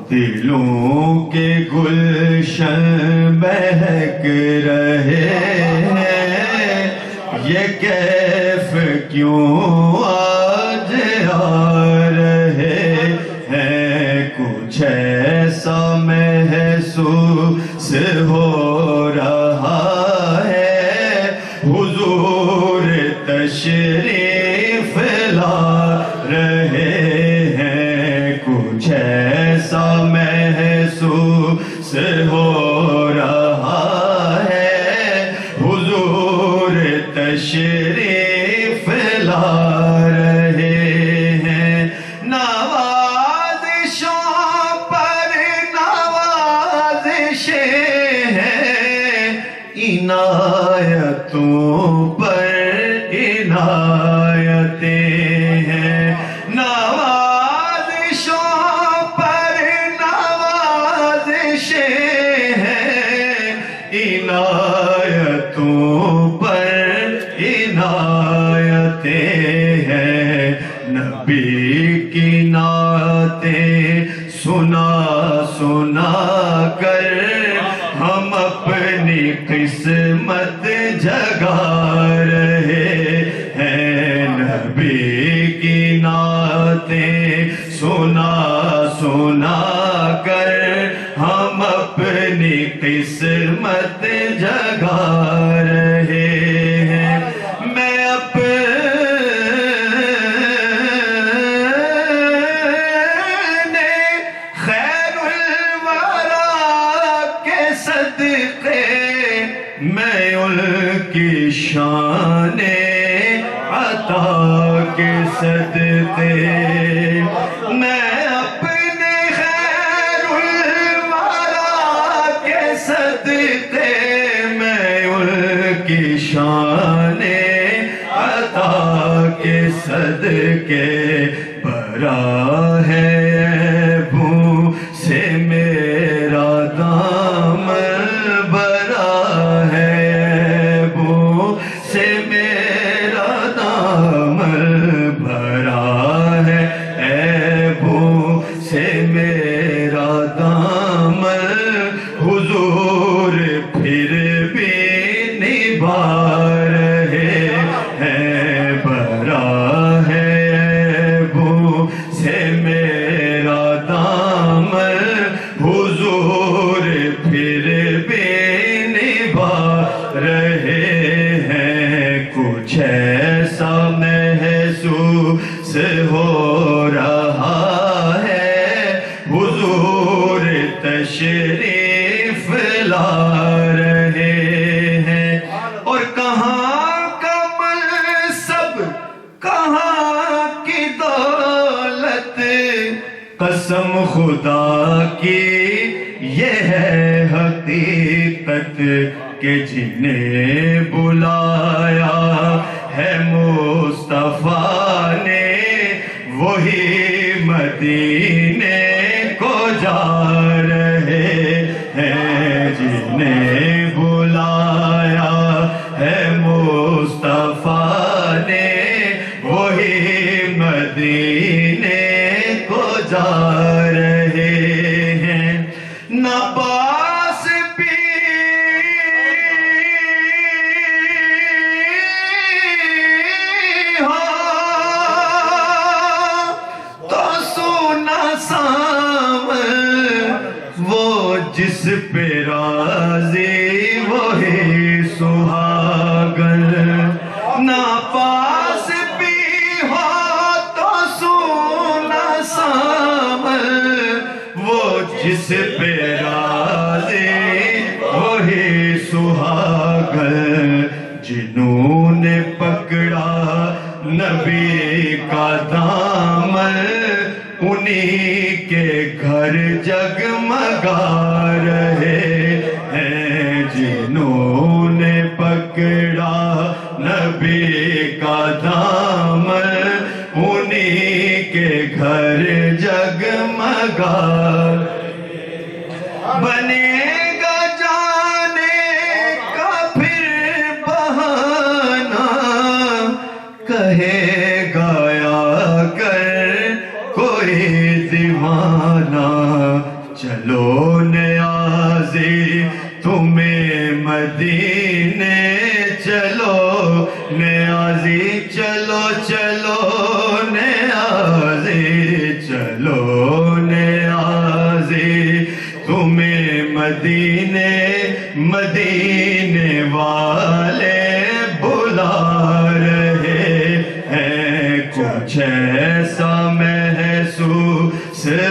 دلوں کے گلشن مہک رہے ہیں، یہ کیف کیوں آج آ رہے ہیں؟ کچھ ایسا محسوس ہو رہا ہے، حضور تشریف لا رہے ہیں۔ کچھ ایسا محسوس ہو رہا ہے، حضور تشریف لا رہے ہیں۔ نوازشوں پر نوازشیں ہیں، عنایتوں پر عنایتیں ہیں۔ نوازشوں پر نوازشیں ہیں، عنایتوں پر عنایتیں ہیں۔ نبی کی نعتیں سنا سنا کر ہم اپنی قسمت جگا رہے ہیں۔ نبی کی نعتیں سنا سنا کر ہم اپنی قسمت جگا رہے ہیں۔ میں اپنے خیر الورا کے صدقے، میں ان کی شان عطا کے صدقے، میں اپنے خیر الورا کے صدقے، میں ان کی شان عطا کے صدقے، برا ہے عیبوں سے میرا دامن، برا ہے عیبوں سے میرا دامن، برا ہے عیبوں سے میرا دامن، حضور پھر بھی نبھا رہے ہیں۔ برا ہے عیبوں سے میرا دامن، حضور پھر بھی نبھا رہے ہیں۔ کچھ ایسا محسوس ہو رہا ہے، حضور تشریف لا رہے ہیں۔ اور کہاں کا منصب، کہاں کی دولت، قسم خدا کی یہ ہے حقیقت کہ جنہیں بلایا ہے مصطفیٰ نے، وہی مدینے کو جا رہے ہیں۔ جنہیں بلایا ہے مصطفیٰ نے، وہی مدینے کو جا رہے ہیں۔ نہ پاس بھی ہو تو سونا سامن، وہ جس پہ راضی وہی سہاگن۔ نہ پاس بھی ہو تو سونا سامن، وہ جس پہ راضی وہی سہاگن۔ جنہوں نے پکڑا نبی کا دامن، انہی کے گھر جگمگا رہے ہیں۔ جنہوں نے پکڑا نبی کا دامن، انہی کے گھر جگمگا بنے گا جانے کا پھر بہانہ، کہے گا یا کر کوئی دیوانہ، چلو نیازی تمہیں مدینے چلو نیازی چلو چلو نیازی چلو نیازی تمہیں مدینے مدینے والے بلا رہے ہیں کچھ ایسا محسوس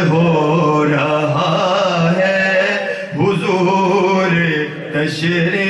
ہو رہا ہے حضور تشریف